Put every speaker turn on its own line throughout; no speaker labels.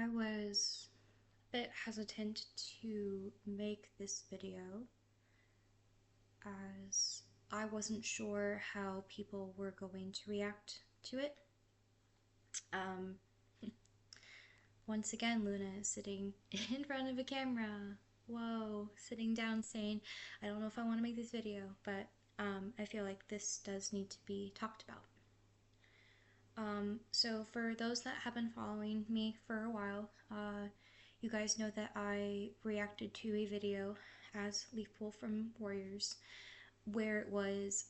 I was a bit hesitant to make this video as I wasn't sure how people were going to react to it. Um, Once again, Luna is sitting in front of a camera. Whoa, sitting down saying, I don't know if I want to make this video, but I feel like this does need to be talked about. So for those that have been following me for a while, you guys know that I reacted to a video as Leafpool from Warriors, where it was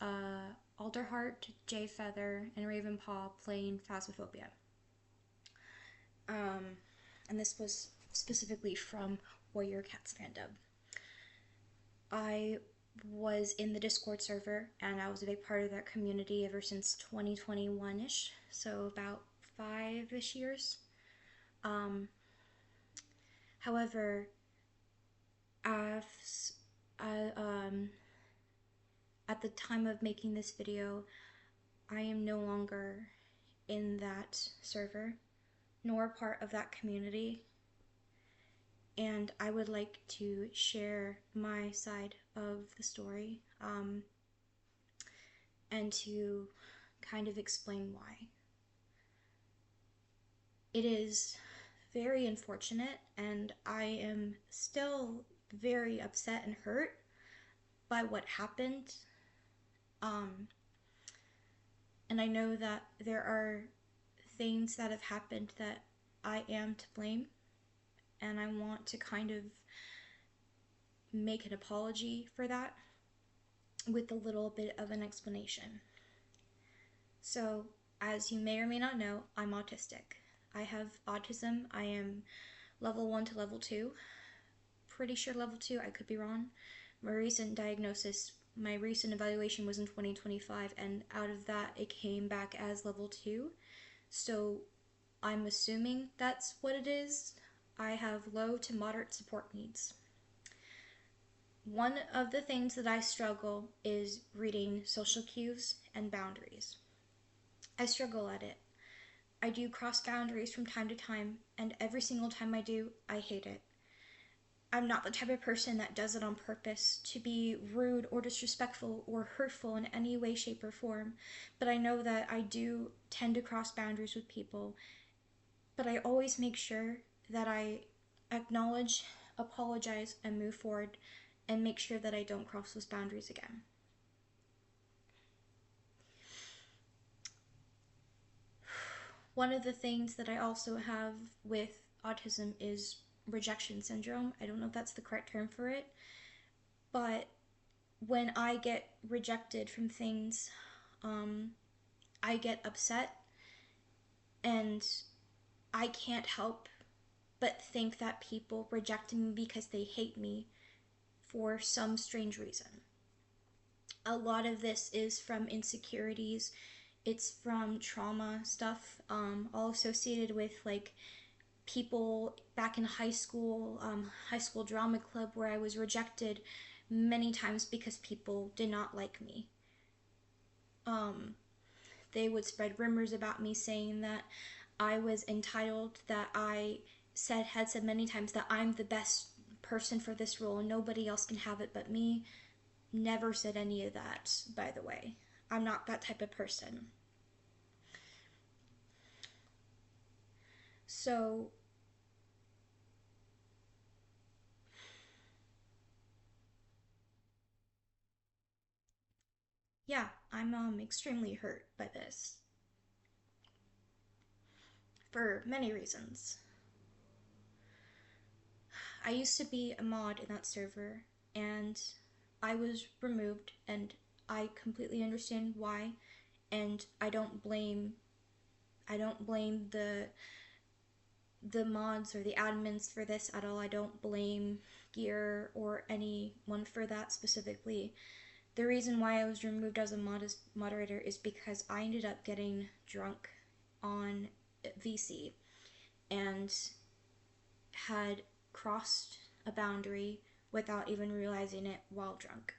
Alderheart, Jay Feather, and Ravenpaw playing Phasmophobia. And this was specifically from Warrior Cats Fandom. I was in the Discord server and I was a big part of that community ever since 2021-ish, so about 5-ish years. However, as, at the time of making this video, I am no longer in that server, nor part of that community, and I would like to share my side of the story, and to kind of explain why. It is very unfortunate, and I am still very upset and hurt by what happened. And I know that there are things that have happened that I am to blame, and I want to kind of make an apology for that with a little bit of an explanation. So, as you may or may not know, I'm autistic. I have autism. I am level 1 to level 2. Pretty sure level 2, I could be wrong. My recent diagnosis, my recent evaluation was in 2025, and out of that it came back as level 2. So I'm assuming that's what it is. I have low to moderate support needs. One of the things that I struggle is reading social cues and boundaries. I struggle at it. I do cross boundaries from time to time, and every single time I do, I hate it. I'm not the type of person that does it on purpose to be rude or disrespectful or hurtful in any way, shape, or form, but I know that I do tend to cross boundaries with people, but I always make sure that I acknowledge, apologize, and move forward, and make sure that I don't cross those boundaries again. One of the things that I also have with autism is rejection syndrome. I don't know if that's the correct term for it, but when I get rejected from things, I get upset, and I can't help but think that people reject me because they hate me for some strange reason. A lot of this is from insecurities. It's from trauma stuff, all associated with like people back in high school drama club, where I was rejected many times because people did not like me. They would spread rumors about me saying that I was entitled, that I had said many times that I'm the best person for this role and nobody else can have it but me. Never said any of that, by the way. I'm not that type of person. So yeah, I'm extremely hurt by this for many reasons. I used to be a mod in that server, and I was removed, and I completely understand why, and I don't blame the mods or the admins for this at all. I don't blame Gear or anyone for that specifically. The reason why I was removed as a moderator is because I ended up getting drunk on VC and had crossed a boundary without even realizing it while drunk.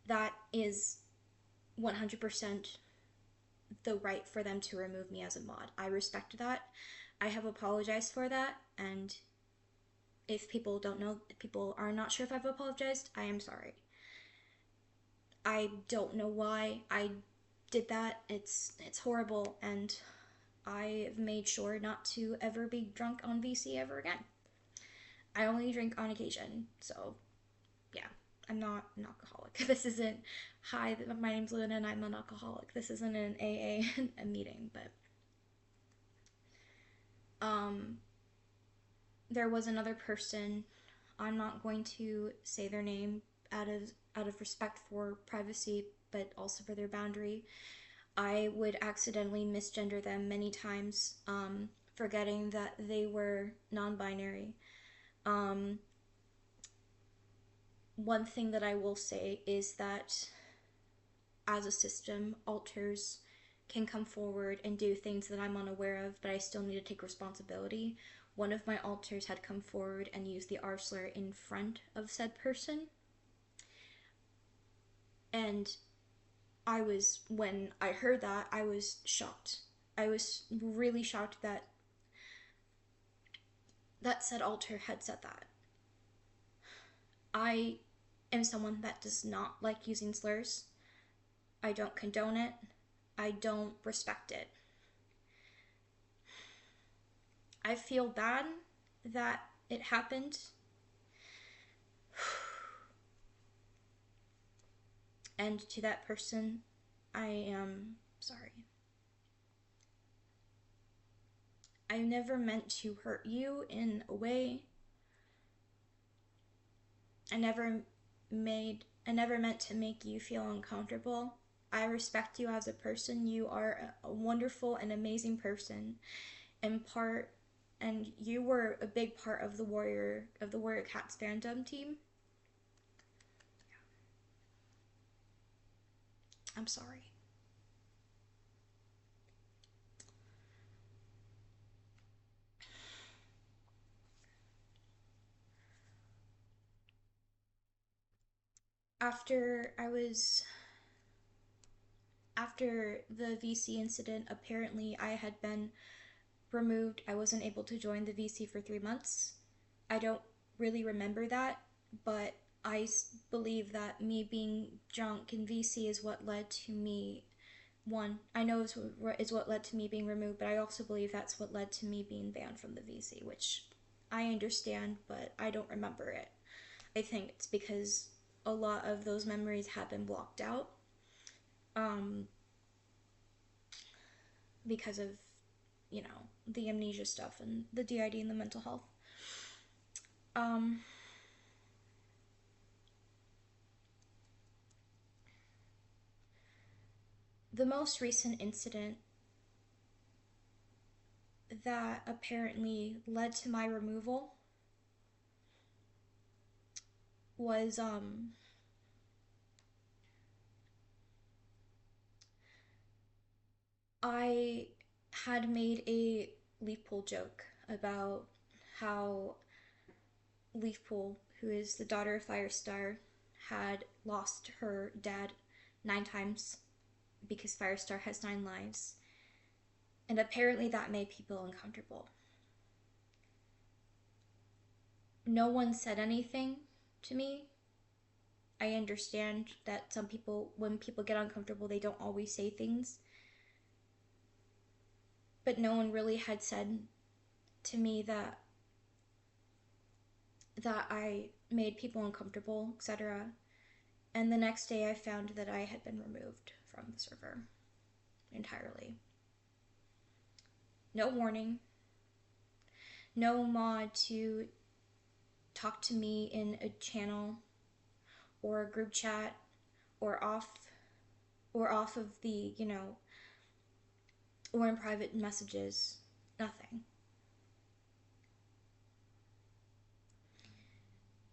That is 100% the right for them to remove me as a mod. I respect that, I have apologized for that, and if people don't know, if people are not sure if I've apologized, I am sorry. I don't know why I did that. It's horrible, and I've made sure not to ever be drunk on VC ever again. I only drink on occasion, so yeah, I'm not an alcoholic. This isn't, hi, my name's Luna and I'm an alcoholic. This isn't an AA a meeting, but um, there was another person. I'm not going to say their name out of respect for privacy, but also for their boundary. I would accidentally misgender them many times, forgetting that they were non-binary. Um, One thing that I will say is that as a system, alters can come forward and do things that I'm unaware of, but I still need to take responsibility. One of my alters had come forward and used the R slur in front of said person, and when I heard that, I was shocked. I was really shocked that said alter had said that. I am someone that does not like using slurs. I don't condone it. I don't respect it. I feel bad that it happened. And to that person, I am sorry. I never meant to hurt you in a way. I never meant to make you feel uncomfortable. I respect you as a person. You are a wonderful and amazing person, and you were a big part of the Warrior Cats fandom team. I'm sorry. After I was After the VC incident, apparently I had been removed. I wasn't able to join the VC for 3 months. I don't really remember that, but I believe that me being drunk in VC is what led to me. One, I know is what led to me being removed, but I also believe that's what led to me being banned from the VC, which I understand, but I don't remember it. I think it's because a lot of those memories have been blocked out, um, because of, the amnesia stuff and the DID and the mental health. Um, the most recent incident that apparently led to my removal was I had made a leaf pool joke about how Leafpool, who is the daughter of Firestar, had lost her dad 9 times because Firestar has 9 lives. And apparently that made people uncomfortable. No one said anything to me. I understand that some people, when people get uncomfortable, they don't always say things. But no one really had said to me that I made people uncomfortable, etc. And the next day I found that I had been removed from the server entirely. No warning, no mod to talk to me in a channel or a group chat or off of the, or in private messages. Nothing.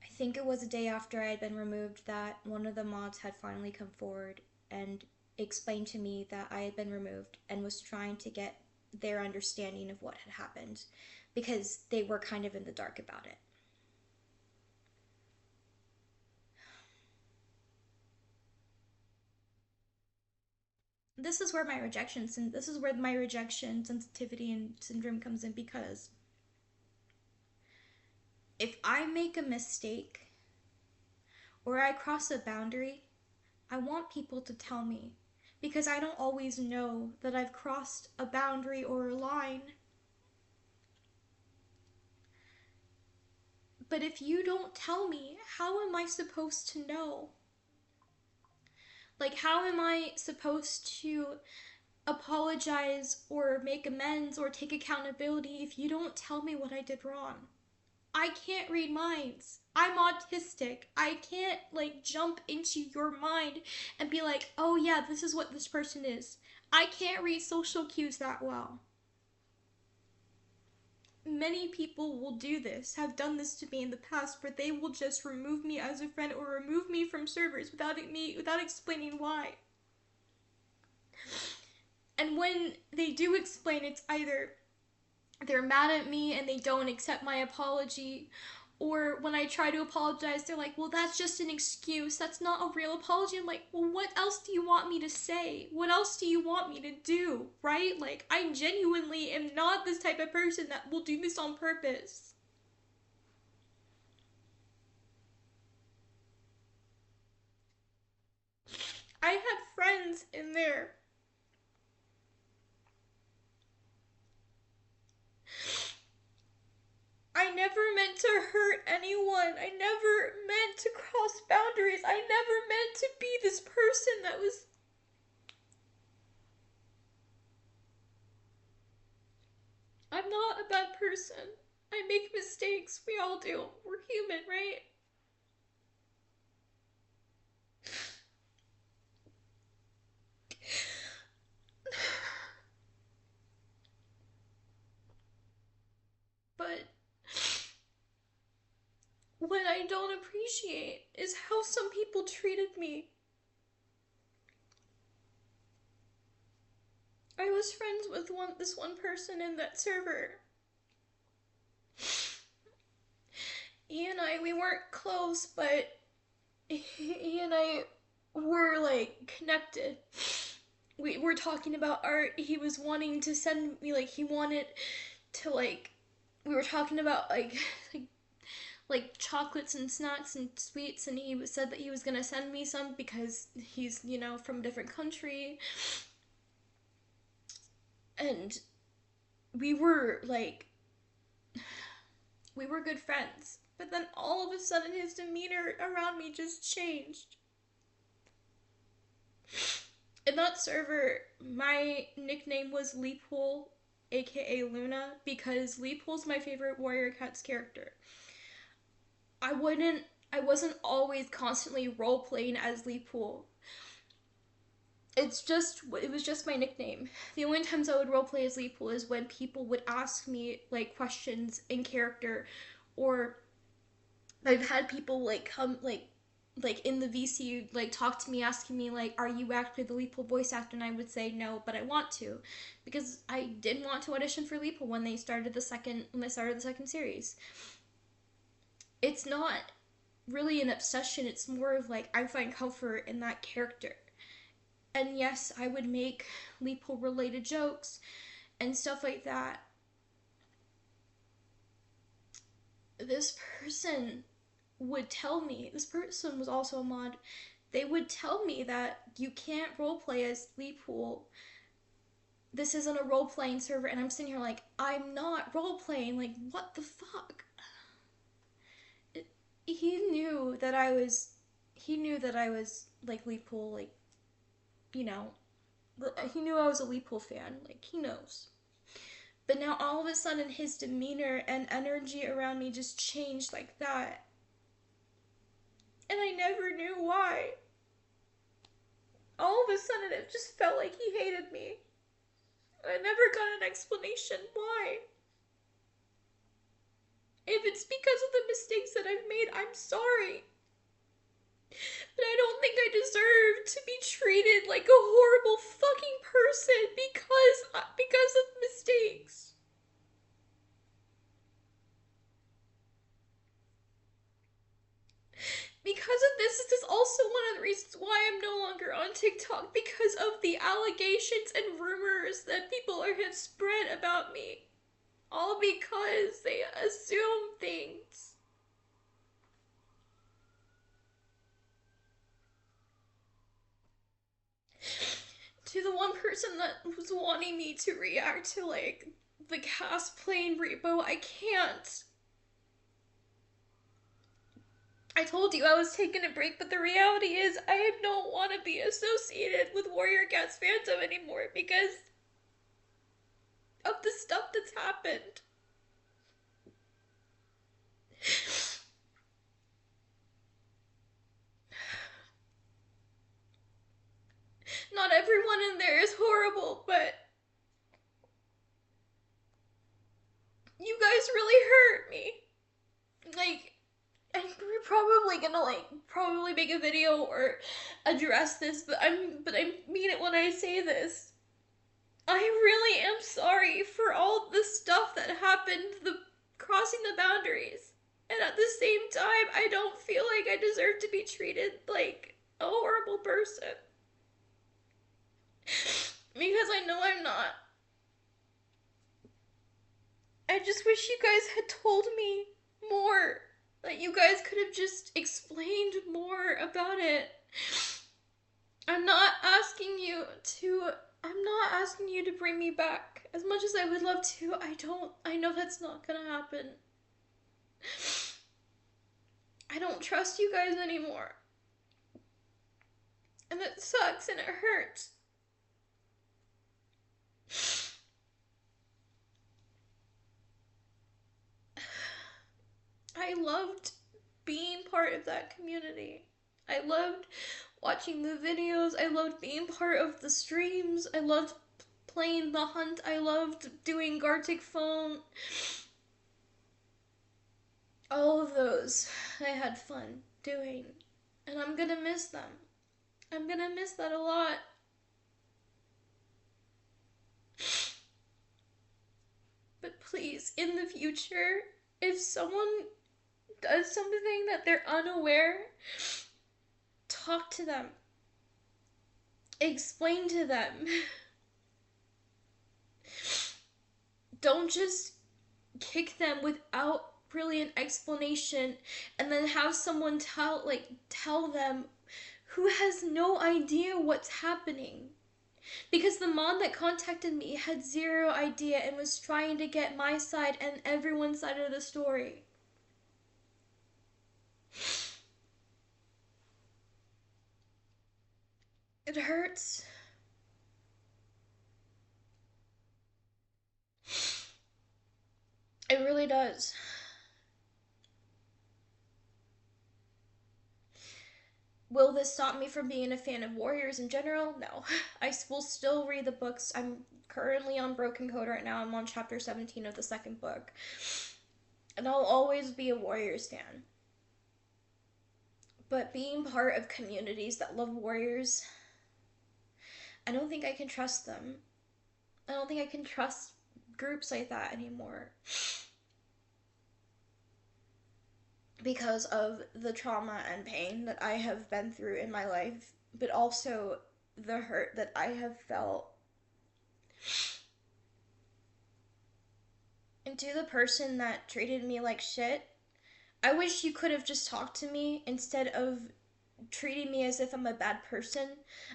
I think it was a day after I had been removed that one of the mods had finally come forward and explained to me that I had been removed and was trying to get their understanding of what had happened because they were kind of in the dark about it. this is where my rejection sensitivity and syndrome comes in, because if I make a mistake or I cross a boundary, I want people to tell me, because I don't always know that I've crossed a boundary or a line. But if you don't tell me, how am I supposed to know? Like, how am I supposed to apologize or make amends or take accountability if you don't tell me what I did wrong? I can't read minds. I'm autistic. I can't like jump into your mind and be like, oh yeah, this is what this person is. I can't read social cues that well. Many people will do this, have done this to me in the past, where they will just remove me as a friend or remove me from servers without explaining why. And when they do explain, it's either they're mad at me and they don't accept my apology, or when I try to apologize, they're like, well, that's just an excuse. That's not a real apology. I'm like, well, what else do you want me to say? What else do you want me to do? Right? Like, I genuinely am not this type of person that will do this on purpose. I had friends in there. I never meant to hurt anyone. I never meant to cross boundaries. I never meant to be this person that was. I'm not a bad person. I make mistakes. We all do. We're human, right? But what I don't appreciate is how some people treated me. I was friends with this one person in that server. He and I, we weren't close, but he and I were like connected. We were talking about art. He was wanting to send me, like, he wanted to like, we were talking about like like chocolates and snacks and sweets, and he said that he was gonna send me some because he's, from a different country. And we were like, we were good friends, but then all of a sudden his demeanor around me just changed. In that server, my nickname was Leaphole, aka Luna, because Leaphole's my favorite Warrior Cats character. I wouldn't I wasn't always constantly role playing as Leaphole. It was just my nickname. The only times I would roleplay as Leaphole is when people would ask me like questions in character, or I've had people like come like in the VC like talk to me asking me like, are you actually the Leaphole voice actor? And I would say no, but I want to, because I did want to audition for Leaphole when they started the second series. It's not really an obsession. It's more of like I find comfort in that character. And yes, I would make Leaphole related jokes and stuff like that. This person would tell me, this person was also a mod, they would tell me that you can't roleplay as Leaphole. This isn't a role playing server, and I'm sitting here like, I'm not role playing. Like, what the fuck? He knew that I was. He knew that I was like Leaphole, like, you know, he knew I was a Leaphole fan. Like, he knows. But now all of a sudden his demeanor and energy around me just changed like that. And I never knew why. All of a sudden it just felt like he hated me. And I never got an explanation why. If it's because of the mistakes that I've made, I'm sorry. But I don't think I deserve to be treated like a horrible fucking person because of mistakes. Because of this is also one of the reasons why I'm no longer on TikTok because of the allegations and rumors that people have spread about me. All because they assume things. To the one person that was wanting me to react to, like, the cast playing Repo, I can't. I told you I was taking a break, but the reality is I don't want to be associated with Warrior Cats Fandom anymore because of the stuff that's happened. Not everyone in there is horrible, but you guys really hurt me. Like, and we're probably gonna probably make a video or address this, but I mean it when I say this. I really am sorry for all the stuff that happened, the crossing the boundaries. And at the same time, I don't feel like I deserve to be treated like a horrible person. Because I know I'm not. I just wish you guys had told me more. Like, you guys could have just explained more about it. I'm not asking you to bring me back. As much as I would love to, I know that's not gonna happen. I don't trust you guys anymore. And it sucks and it hurts. I loved being part of that community. I loved watching the videos. I loved being part of the streams. I loved playing the hunt. I loved doing Gartic Phone. All of those I had fun doing. And I'm gonna miss them. I'm gonna miss that a lot. But please, in the future, if someone does something that they're unaware, talk to them. Explain to them. Don't just kick them without really an explanation and then have someone tell them who has no idea what's happening. Because the mom that contacted me had zero idea and was trying to get my side and everyone's side of the story. It hurts. It really does. Will this stop me from being a fan of Warriors in general? No. I will still read the books. I'm currently on Broken Code right now. I'm on chapter 17 of the second book. And I'll always be a Warriors fan. But being part of communities that love Warriors, I don't think I can trust them. I don't think I can trust groups like that anymore. Because of the trauma and pain that I have been through in my life, but also the hurt that I have felt. And to the person that treated me like shit, I wish you could have just talked to me instead of treating me as if I'm a bad person.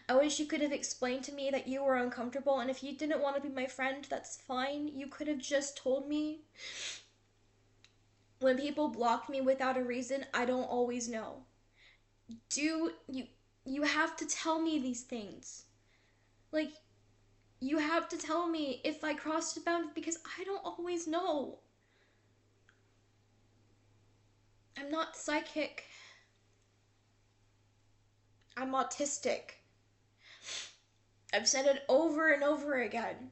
I wish you could have explained to me that you were uncomfortable, and if you didn't want to be my friend, that's fine. You could have just told me. When people block me without a reason, I don't always know. You have to tell me these things. Like, you have to tell me if I crossed a boundary because I don't always know. I'm not psychic. I'm autistic. I've said it over and over again.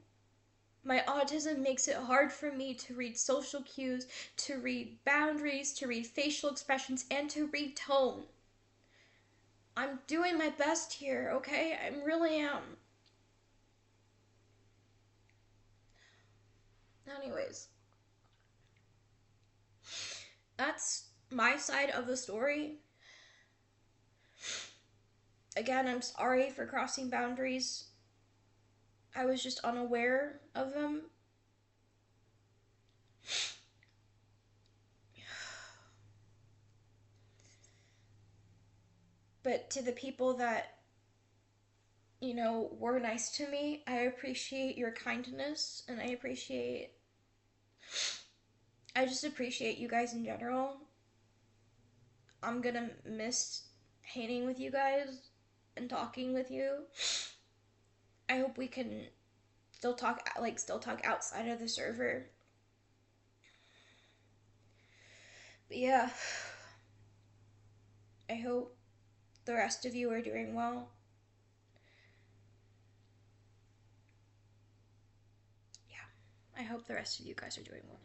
My autism makes it hard for me to read social cues, to read boundaries, to read facial expressions, and to read tone. I'm doing my best here, okay? I really am. Anyways, that's my side of the story. Again, I'm sorry for crossing boundaries. I was just unaware of them. But to the people that, were nice to me, I appreciate your kindness, and I just appreciate you guys in general. I'm gonna miss hanging with you guys and talking with you. I hope we can still talk outside of the server. But yeah, I hope the rest of you are doing well. Yeah, I hope the rest of you guys are doing well.